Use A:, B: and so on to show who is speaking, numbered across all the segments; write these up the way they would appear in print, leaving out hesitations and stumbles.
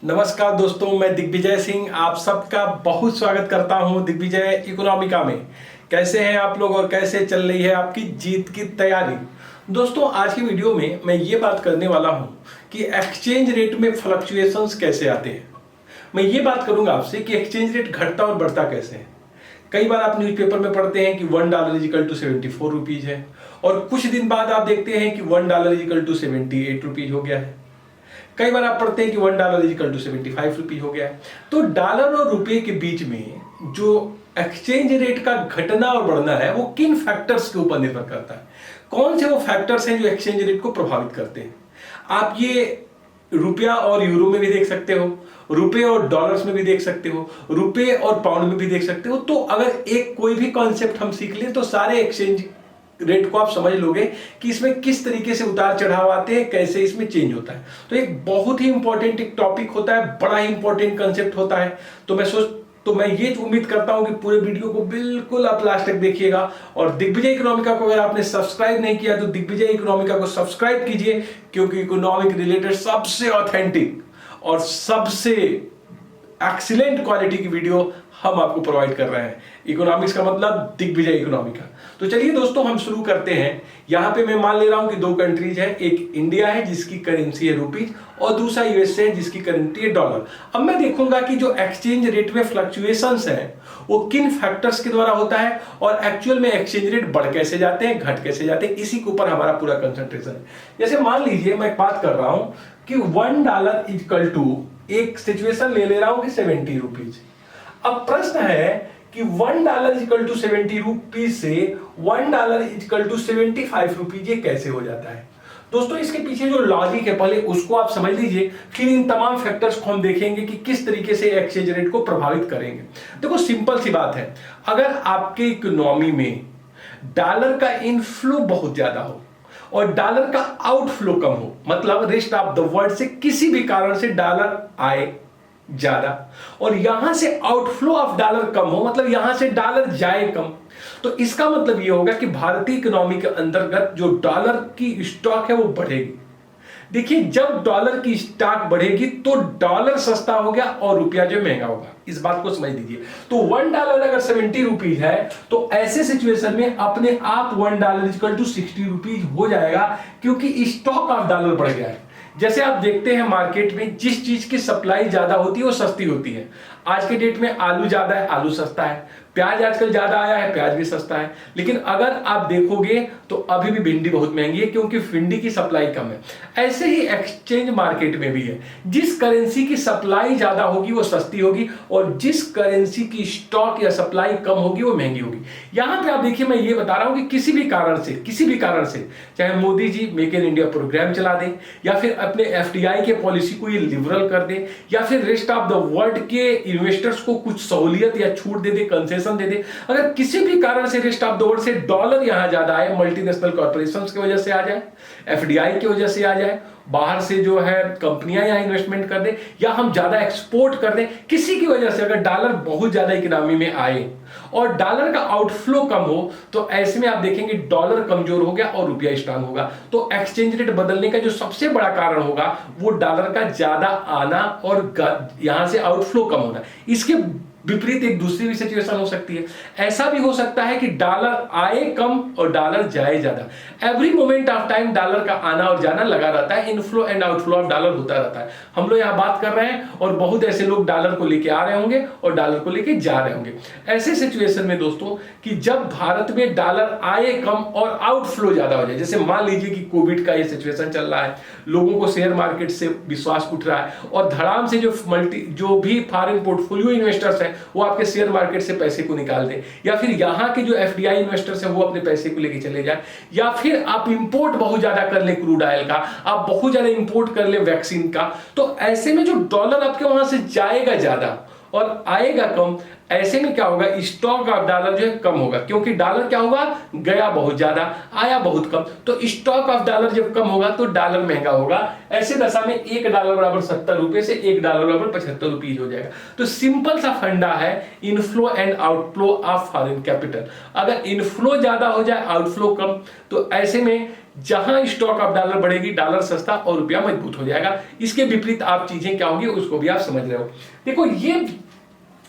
A: नमस्कार दोस्तों, मैं दिग्विजय सिंह आप सबका बहुत स्वागत करता हूं दिग्विजय इकोनॉमिका में। कैसे हैं आप लोग और कैसे चल रही है आपकी जीत की तैयारी। दोस्तों, आज की वीडियो में मैं ये बात करने वाला हूं कि एक्सचेंज रेट में फ्लक्चुएशंस कैसे आते हैं। मैं ये बात करूंगा आपसे कि एक्सचेंज रेट घटता और बढ़ता कैसे है। कई बार आप न्यूज़पेपर में पढ़ते हैं कि $1 इजिकल टू 74 रुपीज है और कुछ दिन बाद आप देखते हैं कि $1 इजिकल टू 78 रुपीज हो गया है। कई बार आप पढ़ते हैं कि $1 इजिकल टू 75 रुपीज हो गया है। तो डॉलर और रुपए के बीच में जो एक्सचेंज रेट का घटना और बढ़ना है वो किन फैक्टर्स के ऊपर निर्भर करता है। कौन से वो फैक्टर्स हैं जो एक्सचेंज रेट को प्रभावित करते हैं। आप ये रुपया और यूरो में भी देख सकते हो, रुपए और डॉलर्स में भी देख सकते हो, रुपए और पाउंड में भी देख सकते हो। तो अगर एक कोई भी कॉन्सेप्ट हम सीख लें तो सारे एक्सचेंज रेट को आप समझ लोगे कि इसमें किस तरीके से उतार चढ़ाव आते हैं, कैसे इसमें चेंज होता है। तो एक बहुत ही इंपॉर्टेंट एक टॉपिक होता है, बड़ा ही इंपॉर्टेंट कंसेप्ट होता है। तो मैं ये उम्मीद करता हूं कि पूरे वीडियो को बिल्कुल आप लास्ट तक देखिएगा। और दिग्विजय इकोनॉमिका को अगर आपने सब्सक्राइब नहीं किया तो दिग्विजय इकोनॉमिका को सब्सक्राइब कीजिए, क्योंकि इकोनॉमिक रिलेटेड सबसे ऑथेंटिक और सबसे एक्सीलेंट क्वालिटी की वीडियो हम आपको प्रोवाइड कर रहे हैं। इकोनॉमिक्स का मतलब दिग्विजय इकोनॉमिका। तो चलिए दोस्तों, हम शुरू करते हैं। यहां पे मैं मान ले रहा हूं कि दो कंट्रीज है, एक इंडिया है जिसकी करेंसी है रुपीज और दूसरा यूएसए है जिसकी करेंसी है डॉलर। अब मैं देखूंगा कि जो एक्सचेंज रेट में फ्लक्चुएशंस हैं वो किन फैक्टर्स के द्वारा होता है और एक्चुअल में एक्सचेंज रेट बढ़ कैसे जाते हैं, घट कैसे जाते हैं, इसी के ऊपर हमारा पूरा कंसंट्रेशन है। जैसे मान लीजिए मैं बात कर रहा हूं कि $1 इक्वल टू, एक सिचुएशन ले रहा हूं कि 70 रुपीज। अब प्रश्न है कि $1 इक्वल टू 70 रुपीज से $1 इक्वल टू 75 रुपीज ये कैसे हो जाता है। दोस्तों, इसके पीछे जो लॉजिक है पहले उसको आप समझ लीजिए, फिर इन तमाम फैक्टर्स को हम देखेंगे कि किस तरीके से एक्सचेंज रेट को प्रभावित करेंगे। देखो, सिंपल सी बात है, अगर आपके इकोनॉमी में डॉलर का इनफ्लो बहुत ज्यादा हो और डॉलर का आउटफ्लो कम हो, मतलब रेस्ट ऑफ द वर्ल्ड से किसी भी कारण से डॉलर आए ज्यादा और यहां से आउटफ्लो ऑफ डॉलर कम हो, मतलब यहां से डॉलर जाए कम, तो इसका मतलब यह होगा कि भारतीय इकोनॉमी के अंतर्गत जो डॉलर की स्टॉक है वो बढ़ेगी। देखिए, जब डॉलर की स्टॉक बढ़ेगी तो डॉलर सस्ता हो गया और रुपया जो महंगा होगा, इस बात को समझ लीजिए। तो $1 अगर 70 रुपीज है तो ऐसे सिचुएशन में अपने आप $1 इक्वल टू 60 रुपीज हो जाएगा, क्योंकि स्टॉक ऑफ डॉलर बढ़ गया है। जैसे आप देखते हैं मार्केट में जिस चीज की सप्लाई ज्यादा होती है वो सस्ती होती है। आज के डेट में आलू ज्यादा है, आलू सस्ता है। प्याज आजकल ज्यादा आया है, प्याज भी सस्ता है। लेकिन अगर आप देखोगे तो अभी भी भिंडी बहुत महंगी है, क्योंकि भिंडी की सप्लाई कम है। ऐसे ही एक्सचेंज मार्केट में भी है, जिस करेंसी की सप्लाई ज्यादा होगी वो सस्ती होगी और जिस करेंसी की स्टॉक या सप्लाई कम होगी वो महंगी होगी। यहां पे आप देखिए, मैं ये बता रहा हूं कि किसी भी कारण से चाहे Modi ji make in India programme चला दें या फिर अपने एफडीआई के पॉलिसी को ये लिबरल कर दे या फिर रेस्ट ऑफ द वर्ल्ड के इन्वेस्टर्स को कुछ सहूलियत या छूट दे दे, कंसेशन दे दे, अगर किसी भी कारण से रेस्ट ऑफ द वर्ल्ड से डॉलर यहां ज्यादा आए, मल्टीनेशनल कॉर्पोरेशंस की वजह से आ जाए, एफडीआई की वजह से आ जाए, बाहर से जो है कंपनियां यहां इन्वेस्टमेंट कर दे या हम ज्यादा एक्सपोर्ट कर दें, किसी की वजह से अगर डॉलर बहुत ज्यादा इकोनॉमी में आए और डॉलर का आउटफ्लो कम हो, तो ऐसे में आप देखेंगे डॉलर कमजोर हो गया और रुपया स्ट्रांग होगा। तो एक्सचेंज रेट बदलने का जो सबसे बड़ा कारण होगा वो डॉलर का ज्यादा आना और यहां से आउटफ्लो कम होना। इसके विपरीत एक दूसरी भी सिचुएशन हो सकती है। ऐसा भी हो सकता है कि डॉलर आए कम और डॉलर जाए ज्यादा। Every moment of time dollar का आना और जाना लगा रहता है, inflow and outflow of dollar होता रहता है। हम लोग यहां बात कर रहे हैं और बहुत ऐसे लोग डॉलर को लेके आ रहे होंगे और डॉलर को लेके जा रहे होंगे। ऐसे सिचुएशन में दोस्तों कि जब भारत में डॉलर आए कम और आउटफ्लो ज्यादा हो जाए, जैसे मान लीजिए कि कोविड का ये सिचुएशन चल रहा है, लोगों को शेयर मार्केट से विश्वास उठ रहा है और धड़ाम से जो भी फॉरेन पोर्टफोलियो इन्वेस्टर्स है वो आपके शेयर मार्केट से पैसे को निकाल दे, या फिर यहां के जो एफडीआई इन्वेस्टर्स हैं वो अपने पैसे को लेके चले जाए, या फिर आप इंपोर्ट बहुत ज्यादा कर ले क्रूड ऑयल का, आप बहुत ज्यादा इंपोर्ट कर ले वैक्सीन का, तो ऐसे में जो डॉलर आपके वहां से जाएगा ज्यादा और आएगा कम, ऐसे में क्या होगा, स्टॉक ऑफ डॉलर जो है कम होगा, क्योंकि डॉलर क्या होगा, गया बहुत ज्यादा आया बहुत कम। तो स्टॉक ऑफ डॉलर जब कम होगा तो डॉलर महंगा होगा। ऐसे दशा में $1 बराबर 70 रुपए से $1 बराबर 75 रुपीज हो जाएगा। तो सिंपल सा फंडा है inflow and outflow of foreign capital. अगर इनफ्लो ज्यादा हो जाए, आउटफ्लो कम, तो ऐसे में जहां स्टॉक ऑफ डॉलर बढ़ेगी डॉलर सस्ता और रुपया मजबूत हो जाएगा। इसके विपरीत आप चीजें क्या होंगी उसको भी आप समझ रहे हो। देखो ये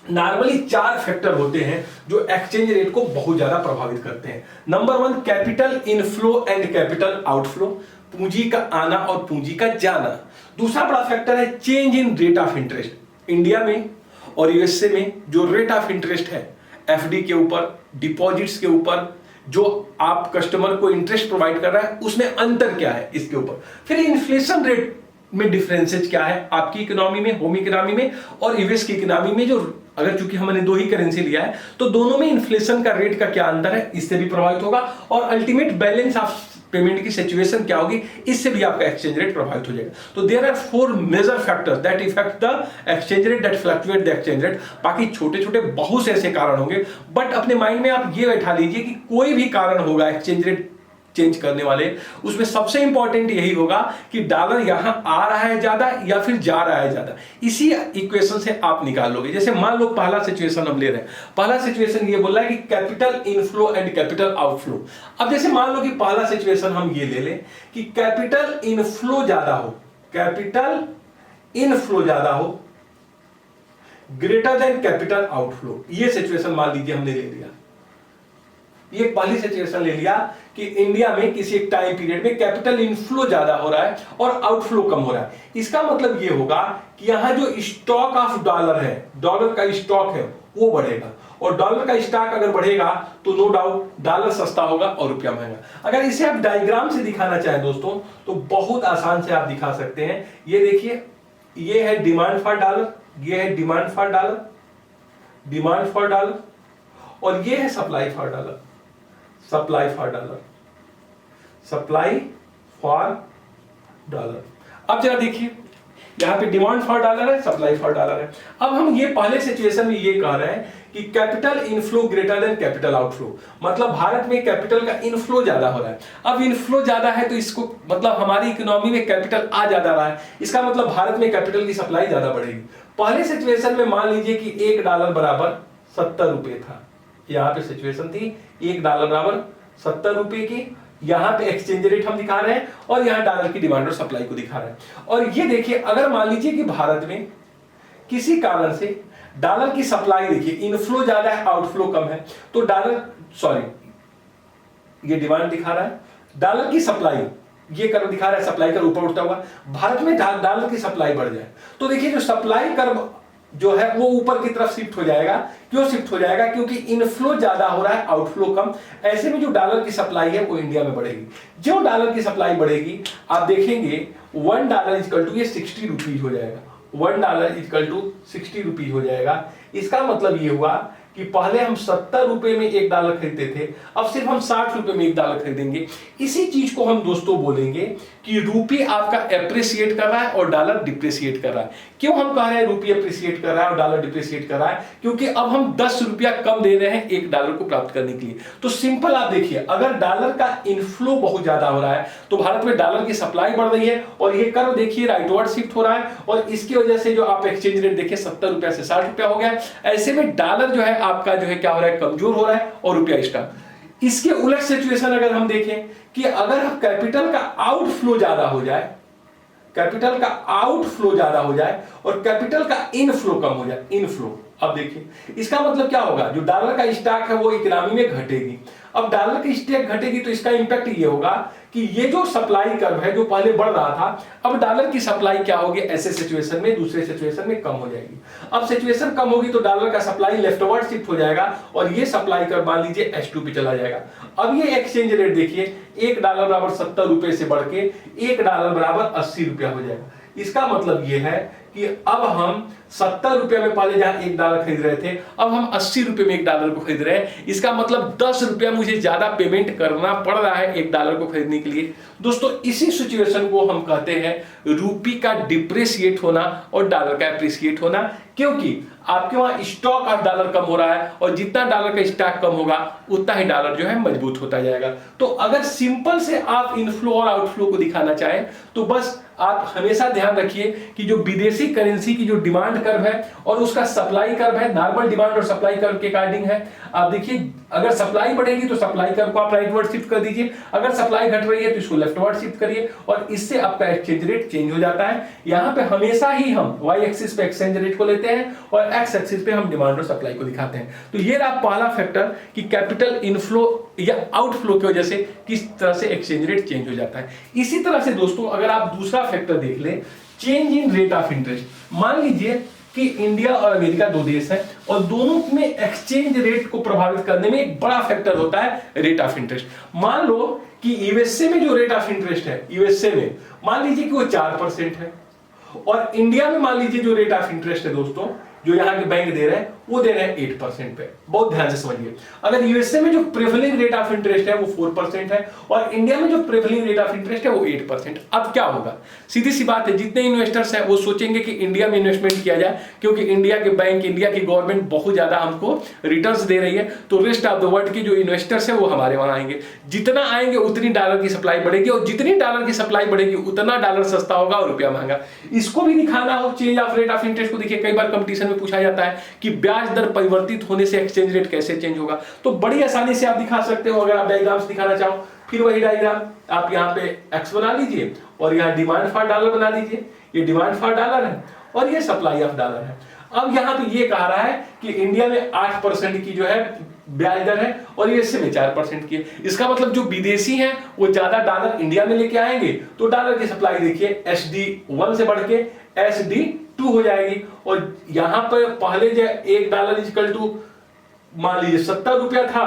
A: नॉर्मली 4 फैक्टर होते हैं जो एक्सचेंज रेट को बहुत ज्यादा प्रभावित करते हैं। Number 1 capital inflow and capital outflow, पूंजी का आना और पूंजी का जाना। दूसरा बड़ा फैक्टर है change in rate of interest. India में और यूएसए में जो रेट ऑफ इंटरेस्ट है एफडी के ऊपर, डिपॉजिट्स के ऊपर, जो आप कस्टमर को इंटरेस्ट प्रोवाइड कर रहा है उसमें अंतर क्या है इसके ऊपर। फिर इन्फ्लेशन रेट में डिफरेंसेस क्या है आपकी इकोनॉमी में, होम इकोनॉमी में और यूएस की इकोनॉमी में। जो अगर चूंकि हमने 2 ही करेंसी लिया है तो दोनों में इन्फ्लेशन का रेट का क्या अंतर है, इससे भी प्रभावित होगा। और अल्टीमेट बैलेंस ऑफ पेमेंट की सिचुएशन क्या होगी, इससे भी आपका एक्सचेंज रेट प्रभावित हो जाएगा। तो there are 4 major factors that effect the exchange rate, that fluctuate the exchange rate. बाकी छोटे छोटे बहुत से ऐसे कारण होंगे, बट अपने माइंड में आप ये बैठा लीजिए कि कोई भी कारण होगा एक्सचेंज रेट चेंज करने वाले, उसमें सबसे इंपॉर्टेंट यही होगा कि डॉलर यहां आ रहा है ज्यादा या फिर जा रहा है ज्यादा। इसी इक्वेशन से आप निकाल लोगे। जैसे मान लो पहला सिचुएशन हम ले रहे हैं, पहला सिचुएशन ये बोल रहा है कि capital inflow and capital outflow. अब जैसे मान लो कि पहला सिचुएशन हम ये ले लें कि कैपिटल इनफ्लो ज्यादा हो, कैपिटल इनफ्लो ज्यादा हो ग्रेटर देन कैपिटल आउटफ्लो। ये सिचुएशन मान लीजिए हमने ले लिया, ये पहली सिचुएशन ले लिया कि इंडिया में किसी एक टाइम पीरियड में कैपिटल इनफ्लो ज्यादा हो रहा है और आउटफ्लो कम हो रहा है। इसका मतलब ये होगा कि यहां जो स्टॉक ऑफ डॉलर है, डॉलर का स्टॉक है वो बढ़ेगा, और डॉलर का स्टॉक अगर बढ़ेगा तो नो डाउट डॉलर सस्ता होगा और रुपया महंगा। अगर इसे आप डायग्राम से दिखाना चाहें दोस्तों तो बहुत आसान से आप दिखा सकते हैं। ये देखिए, ये है डिमांड फॉर डॉलर, ये है demand for dollar, demand for dollar, और ये है supply for dollar, supply for dollar, supply for dollar. अब जरा देखिए, यहां पे डिमांड फॉर डॉलर है, सप्लाई फॉर डॉलर है। अब हम ये पहले सिचुएशन में ये कह रहे हैं कि capital inflow greater than capital outflow, मतलब भारत में कैपिटल का इनफ्लो ज्यादा हो रहा है। अब इनफ्लो ज्यादा है तो इसको मतलब हमारी इकोनॉमी में कैपिटल आ ज्यादा रहा है, इसका मतलब भारत में कैपिटल की सप्लाई ज्यादा बढ़ेगी। पहले सिचुएशन में मान लीजिए कि $1 बराबर 70 रुपए था, यहां पे सिचुएशन थी $1 बराबर 70 रुपए की। यहां पे एक्सचेंज रेट हम दिखा रहे हैं और यहां डॉलर की डिमांड और सप्लाई को दिखा रहे हैं। और ये देखिए, अगर मान लीजिए कि भारत में किसी कारण से डॉलर की सप्लाई देखिए इनफ्लो ज्यादा है आउटफ्लो कम है, तो डॉलर ये डिमांड दिखा रहा है, डॉलर की सप्लाई ये कर्व दिखा रहा है, सप्लाई कर्व ऊपर उठता हुआ। भारत में डॉलर की सप्लाई बढ़ जाए तो देखिए जो सप्लाई कर्व जो है वो ऊपर की तरफ शिफ्ट हो जाएगा। क्यों शिफ्ट हो जाएगा? क्योंकि इनफ्लो ज्यादा हो रहा है, आउटफ्लो कम। ऐसे में जो डॉलर की सप्लाई है वो इंडिया में बढ़ेगी। जो डॉलर की सप्लाई बढ़ेगी आप देखेंगे $1 इक्वल टू ये 60 रुपीज हो जाएगा, $1 इक्वल टू 60 रुपीज हो जाएगा। इसका मतलब ये हुआ कि पहले हम 70 रुपए में $1 खरीदते थे, अब सिर्फ हम 60 रुपए में $1 खरीदेंगे। इसी चीज को हम दोस्तों बोलेंगे कि रूपी आपका एप्रिसिएट कर रहा है और डॉलर डिप्रिसिएट कर रहा है। क्यों हम कह रहे हैं रूपी एप्रिसिएट कर रहा है और डॉलर डिप्रिसिएट कर रहा है? क्योंकि अब हम 10 रुपया कम दे रहे हैं $1 को प्राप्त करने के लिए। तो सिंपल आप देखिए, अगर डॉलर का इनफ्लो बहुत ज्यादा हो रहा है तो भारत में डॉलर की सप्लाई बढ़ रही है, और ये कर्व देखिए राइटवर्ड शिफ्ट हो रहा है, और इसकी वजह से जो आप एक्सचेंज रेट देखिए 70 रुपया से 60 रुपया हो गया। ऐसे में डॉलर जो है आपका जो है क्या हो रहा है, कमजोर हो रहा है और रुपया स्ट्रांग। इसके उलट सिचुएशन अगर हम देखें कि अगर कैपिटल का आउटफ्लो ज्यादा हो जाए, कैपिटल का आउटफ्लो ज्यादा हो जाए और कैपिटल का इनफ्लो कम हो जाए, इनफ्लो। अब देखिए इसका मतलब क्या होगा, जो डॉलर का स्टॉक है वो इकोनॉमी में घटेगी। अब डॉलर की स्टॉक घटेगी तो इसका इंपैक्ट ये होगा कि ये जो सप्लाई कर्व है जो पहले बढ़ रहा था, अब डॉलर की सप्लाई क्या होगी ऐसे सिचुएशन में, दूसरे सिचुएशन में कम हो जाएगी। अब सिचुएशन कम होगी तो डॉलर का सप्लाई लेफ्टवर्ड शिफ्ट हो जाएगा और ये सप्लाई कर्व मान लीजिए H2 पे चला जाएगा। अब ये एक्सचेंज रेट देखिए, $1 बराबर 70 रुपए से बढ़ के $1 बराबर 80 रुपया हो जाएगा। इसका मतलब ये है कि अब हम 70 रुपए में पहले जहां $1 खरीद रहे थे, अब हम 80 रुपए में $1 को खरीद रहे हैं। इसका मतलब 10 रुपया मुझे ज्यादा पेमेंट करना पड़ रहा है $1 को खरीदने के लिए। दोस्तों इसी सिचुएशन को हम कहते हैं रूपी का डिप्रिसिएट होना और डॉलर का एप्रिसिएट होना, क्योंकि आपके वहां स्टॉक ऑफ डॉलर कम हो रहा है और जितना डॉलर का स्टॉक कम होगा उतना ही डॉलर जो है मजबूत होता जाएगा। तो अगर सिंपल से आप इनफ्लो और आउटफ्लो को दिखाना चाहें तो बस आप हमेशा ध्यान रखिए कि जो विदेशी बेसिक करेंसी की जो डिमांड कर्व है और उसका सप्लाई कर्व है, नॉर्मल डिमांड और सप्लाई कर्व के अकॉर्डिंग है। आप देखिए अगर सप्लाई बढ़ेगी तो सप्लाई कर्व को आप राइटवर्ड शिफ्ट कर दीजिए, अगर सप्लाई घट रही है तो इसको लेफ्टवर्ड शिफ्ट करिए और इससे आपका एक्सचेंज रेट चेंज हो जाता है। यहाँ पे हमेशा ही हम वाई एक्सिस पे एक्सचेंज रेट को लेते हैं और एक्स एक्सिस पे हम डिमांड और सप्लाई को दिखाते हैं। तो ये रहा पहला फैक्टर कि कैपिटल इनफ्लो या आउटफ्लो की वजह से किस तरह से एक्सचेंज रेट चेंज हो जाता है। इसी तरह से दोस्तों अगर आप दूसरा फैक्टर देख लें, change in rate of interest. मान लीजिए कि इंडिया और अमेरिका दो देश हैं और दोनों में एक्सचेंज रेट को प्रभावित करने में एक बड़ा फैक्टर होता है रेट ऑफ इंटरेस्ट। मान लो कि यूएसए में जो रेट ऑफ इंटरेस्ट है, यूएसए में मान लीजिए कि वो 4% है और इंडिया में मान लीजिए जो रेट ऑफ इंटरेस्ट है दोस्तों, जो यहाँ के बैंक दे रहे हैं वो दे रहे हैं 8% पे। बहुत ध्यान से समझिए, अगर यूएसए में जो प्रेवलिंग रेट ऑफ इंटरेस्ट है वो 4% है और इंडिया में जो प्रेवलिंग रेट ऑफ इंटरेस्ट है वो 8%। अब क्या होगा, सीधी सी बात है, जितने इन्वेस्टर्स हैं वो सोचेंगे कि इंडिया में इन्वेस्टमेंट किया जाए क्योंकि इंडिया के बैंक, इंडिया की गवर्नमेंट बहुत ज्यादा हमको रिटर्न्स दे रही है, तो रेस्ट ऑफ द वर्ल्ड के जो इन्वेस्टर्स है वो हमारे वहां आएंगे। जितना आएंगे उतनी डॉलर की सप्लाई बढ़ेगी और जितनी डॉलर की सप्लाई बढ़ेगी उतना डॉलर सस्ता होगा और रुपया महंगा। इसको भी दिखाना हो change of rate of interest को, देखिए कई बार कंपटीशन में पूछा जाता है कि ब्याज दर परिवर्तित होने से एक्सचेंज रेट कैसे चेंज होगा, तो बड़ी आसानी से आप दिखा सकते हो। अगर आप डायग्राम्स दिखाना चाहो, फिर वही डायग्राम आप यहाँ पे एक्स बना लीजिए और यहाँ डिमांड फॉर डॉलर बना लीजिए। ये डिमांड फॉर डॉलर है और ये सप्लाई ऑफ डॉलर है। अब यहाँ पे ये कह रहा है कि इंडिया में 8% की जो है ब्याज दर है और यूएसए में 4% की है। इसका मतलब जो विदेशी हैं वो ज्यादा डॉलर इंडिया में लेके आएंगे तो डॉलर की सप्लाई देखिए SD1 से बढ़ के SD2 हो जाएगी और यहां पर पहले जो $1 इक्वल टू मान लीजिए 70 रुपया था,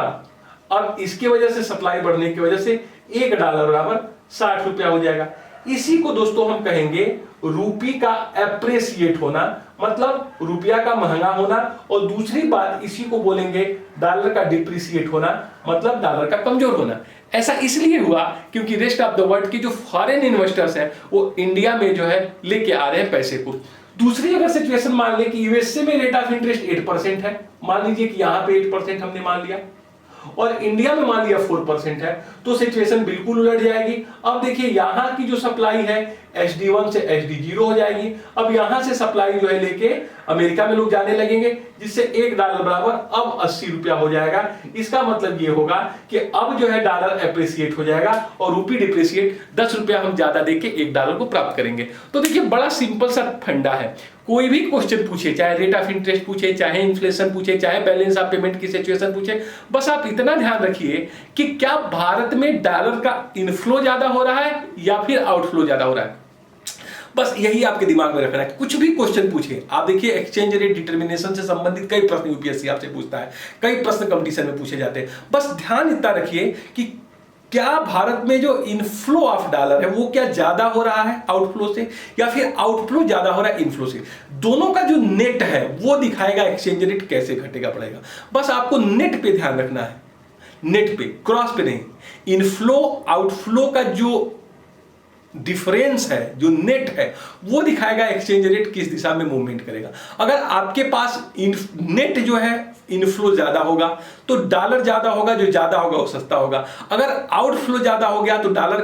A: अब इसकी वजह से सप्लाई बढ़ने की वजह से $1 बराबर 60 रुपया हो जाएगा। इसी को दोस्तों हम कहेंगे रूपी का एप्रिसिएट होना, मतलब रुपया का महंगा होना, और दूसरी बात इसी को बोलेंगे डॉलर का डिप्रिसिएट होना, मतलब डॉलर का कमजोर होना। ऐसा इसलिए हुआ क्योंकि रेस्ट ऑफ द वर्ल्ड के जो फॉरेन इन्वेस्टर्स हैं वो इंडिया में जो है लेके आ रहे हैं पैसे को। दूसरी अगर सिचुएशन मान ले कि यूएसए में रेट ऑफ इंटरेस्ट 8% है, मान लीजिए कि यहां पे 8% हमने मान लिया और इंडिया में मान लिया 4% है, तो सिचुएशन बिल्कुल उलट जाएगी। अब देखिए यहां की जो सप्लाई है SD1 से SD0 हो जाएगी। अब यहां से सप्लाई जो है लेके अमेरिका में लोग जाने लगेंगे, जिससे $1 बराबर अब 80 रुपया हो जाएगा। इसका मतलब ये होगा कि अब जो है डॉलर एप्रिसिएट हो जाएगा और रूपी डिप्रिसिएट, 10 रुपया हम ज्यादा देके $1 को प्राप्त करेंगे। तो देखिए बड़ा सिंपल सा फंडा है। कोई भी क्वेश्चन पूछे, चाहे रेट ऑफ इंटरेस्ट पूछे, चाहे इन्फ्लेशन पूछे, चाहे बैलेंस ऑफ पेमेंट की सिचुएशन पूछे, बस आप इतना ध्यान रखिए कि क्या भारत में डॉलर का इनफ्लो ज्यादा हो रहा है या फिर आउटफ्लो ज्यादा हो रहा है। बस यही आपके दिमाग में रखना है। कुछ भी क्वेश्चन पूछे आप, देखिए एक्सचेंज रेट डिटर्मिनेशन से संबंधित कई प्रश्न यूपीएससी आपसे पूछता है, कई प्रश्न कंपटीशन में पूछे जाते हैं। बस ध्यान इतना रखिए कि क्या भारत में जो इनफ्लो ऑफ डॉलर है वो क्या ज्यादा हो रहा है आउटफ्लो से या फिर आउटफ्लो ज्यादा हो रहा है इनफ्लो से। दोनों का जो नेट है वो दिखाएगा एक्सचेंज रेट कैसे घटेगा बढ़ेगा। बस आपको नेट पे ध्यान रखना है, नेट पे, क्रॉस पे नहीं। इनफ्लो आउटफ्लो का जो डिफरेंस है, जो नेट है, वो दिखाएगा एक्सचेंज रेट किस दिशा में मूवमेंट करेगा। अगर आपके पास नेट जो है इनफ्लो ज्यादा होगा तो डॉलर ज्यादा होगा, जो ज्यादा होगा वो सस्ता होगा। अगर आउटफ्लो ज्यादा हो गया तो डॉलर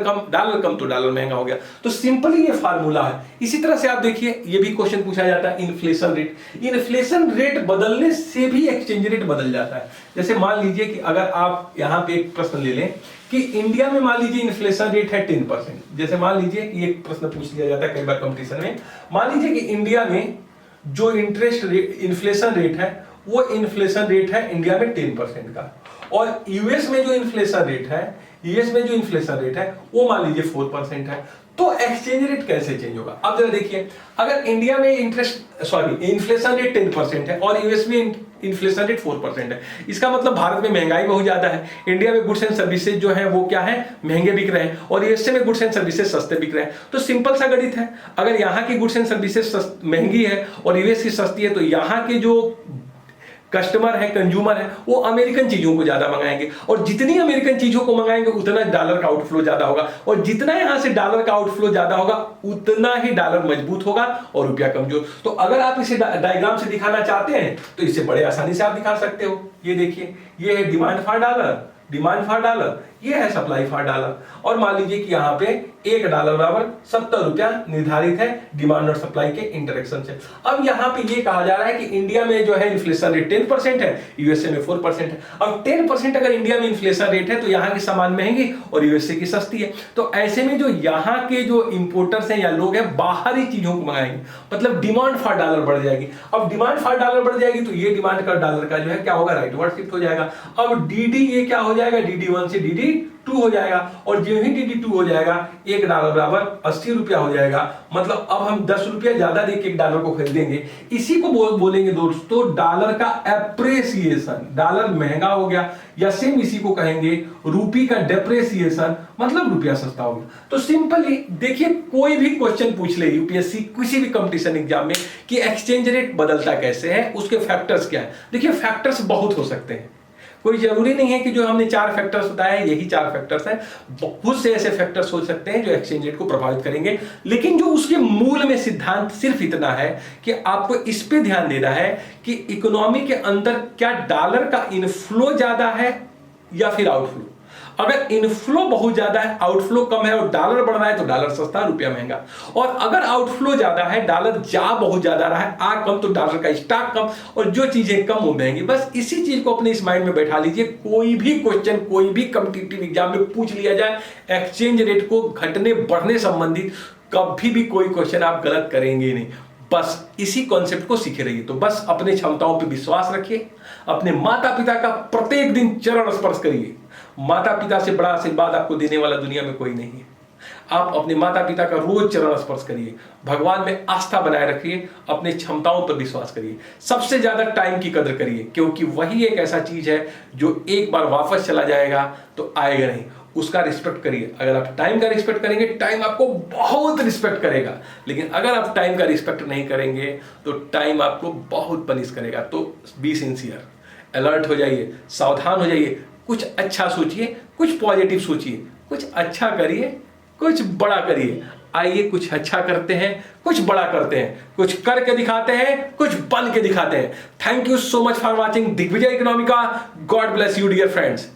A: कम तो डॉलर महंगा हो गया। तो सिंपली ये फार्मूला है। इसी तरह से आप देखिए ये भी क्वेश्चन पूछा जाता है इन्फ्लेशन रेट। इन्फ्लेशन रेट बदलने से भी एक्सचेंज रेट बदल जाता है। जैसे मान लीजिए कि अगर आप यहां पे एक प्रश्न ले लें कि इंडिया में मान लीजिए इन्फ्लेशन रेट है 10%। जैसे मान लीजिए कि एक प्रश्न पूछ लिया जाता है कई बार कंपटीशन में, मान लीजिए कि इंडिया में जो इन्फ्लेशन रेट है वो इन्फ्लेशन रेट है इंडिया में 10% का, और यूएस में जो इन्फ्लेशन रेट है वो मान लीजिए 4% है। तो एक्सचेंज रेट कैसे चेंज होगा। अब जरा देखिए, अगर इंडिया में इन्फ्लेशन रेट 10% है और यूएस में इन्फ्लेशन रेट 4% है, इसका मतलब भारत में महंगाई बहुत ज्यादा है। इंडिया में गुड्स एंड सर्विसेज जो है वो क्या है, महंगे बिक रहे हैं, और यूएसए में गुड्स एंड सर्विसेज सस्ते बिक रहे हैं। तो सिंपल सा गणित है, अगर यहाँ की गुड्स एंड सर्विसेज महंगी है और यूएस की सस्ती है तो यहाँ के जो कस्टमर है, कंज्यूमर है, वो अमेरिकन चीजों को ज्यादा मंगाएंगे, और जितनी अमेरिकन चीजों को मंगाएंगे उतना डॉलर का आउटफ्लो ज्यादा होगा, और जितना यहां से डॉलर का आउटफ्लो ज्यादा होगा उतना ही डॉलर मजबूत होगा और रुपया कमजोर। तो अगर आप इसे डायग्राम से दिखाना चाहते हैं तो इसे बड़े आसानी से आप दिखा सकते हो। ये देखिए, ये है डिमांड फॉर डॉलर, ये है सप्लाई फॉर डॉलर, और मान लीजिए कि यहाँ पे $1 बराबर 70 रुपया निर्धारित है डिमांड और सप्लाई के इंटरेक्शन से। अब यहां पे ये कहा जा रहा है कि इंडिया में जो है इन्फ्लेशन रेट 10% है, यूएसए में 4% है। अब 10% अगर इंडिया में इन्फ्लेशन रेट है तो यहां की सामान महंगी और यूएसए की सस्ती है। तो ऐसे में जो यहां के जो इंपोर्टर्स हैं या लोग हैं बाहरी चीजों को मंगाएंगे, मतलब डिमांड फॉर डॉलर बढ़ जाएगी। अब डिमांड फॉर डॉलर बढ़ जाएगी तो ये डिमांड का डॉलर का जो है क्या होगा, राइटवर्ड शिफ्ट हो जाएगा। अब डीडी ये क्या हो जाएगा, DD1 से DD2 हो जाएगा और जो ही DD2 हो जाएगा $1 बराबर 80 रुपया हो जाएगा। मतलब अब हम 10 रुपया ज्यादा देके $1 को खरीदेंगे। इसी को बोलेंगे दोस्तों डॉलर का एप्रेसिएशन। डॉलर महंगा हो गया, या सेम इसी को कहेंगे रूपी का डेप्रेसिएशन, मतलब रुपया सस्ता हो गया। तो सिंपली देखिए, कोई भी क्वेश्चन पूछ ले यूपीएससी किसी भी कंपटीशन एग्जाम में कि एक्सचेंज रेट बदलता कैसे है, उसके फैक्टर्स क्या है। देखिए फैक्टर्स बहुत हो सकते हैं, कोई जरूरी नहीं है कि जो हमने 4 फैक्टर्स बताए हैं यही 4 फैक्टर्स हैं। बहुत से ऐसे फैक्टर्स हो सकते हैं जो एक्सचेंज रेट को प्रभावित करेंगे, लेकिन जो उसके मूल में सिद्धांत सिर्फ इतना है कि आपको इस पे ध्यान देना है कि इकोनॉमी के अंदर क्या डॉलर का इनफ्लो ज्यादा है या फिर आउटफ्लो। अगर इनफ्लो बहुत ज्यादा है, आउटफ्लो कम है और डॉलर बढ़ रहा है तो डॉलर सस्ता, रुपया महंगा। और अगर आउटफ्लो ज्यादा है, डॉलर बहुत ज्यादा रहा है, आ कम, तो डॉलर का स्टॉक कम, और जो चीजें कम वो महंगी। बस इसी चीज को अपने इस माइंड में बैठा लीजिए। कोई भी क्वेश्चन कोई भी कॉम्पिटिटिव एग्जाम में पूछ लिया जाए एक्सचेंज रेट को घटने बढ़ने संबंधित, कभी भी कोई क्वेश्चन आप गलत करेंगे नहीं। बस इसी कॉन्सेप्ट को सीखे रहिए। तो बस अपने क्षमताओं पे विश्वास रखिए, अपने माता पिता का प्रत्येक दिन चरण स्पर्श करिए। माता पिता से बड़ा आशीर्वाद आपको देने वाला दुनिया में कोई नहीं है। आप अपने माता पिता का रोज चरण स्पर्श करिए, भगवान में आस्था बनाए रखिए, अपने क्षमताओं पर विश्वास करिए, सबसे ज्यादा टाइम की कदर करिए, क्योंकि वही एक ऐसा चीज है जो एक बार वापस चला जाएगा तो आएगा नहीं। उसका रिस्पेक्ट करिए। अगर आप टाइम का रिस्पेक्ट करेंगे, टाइम आपको बहुत रिस्पेक्ट करेगा, लेकिन अगर आप टाइम का रिस्पेक्ट नहीं करेंगे तो टाइम आपको बहुत पनिश करेगा। तो बी सिंसियर, अलर्ट हो जाइए, सावधान हो जाइए, कुछ अच्छा सोचिए, कुछ पॉजिटिव सोचिए, कुछ अच्छा करिए, कुछ बड़ा करिए। आइए कुछ अच्छा करते हैं, कुछ बड़ा करते हैं, कुछ करके दिखाते हैं, कुछ बन के दिखाते हैं। Thank you so much for watching Digvijay Economica. God bless you dear friends.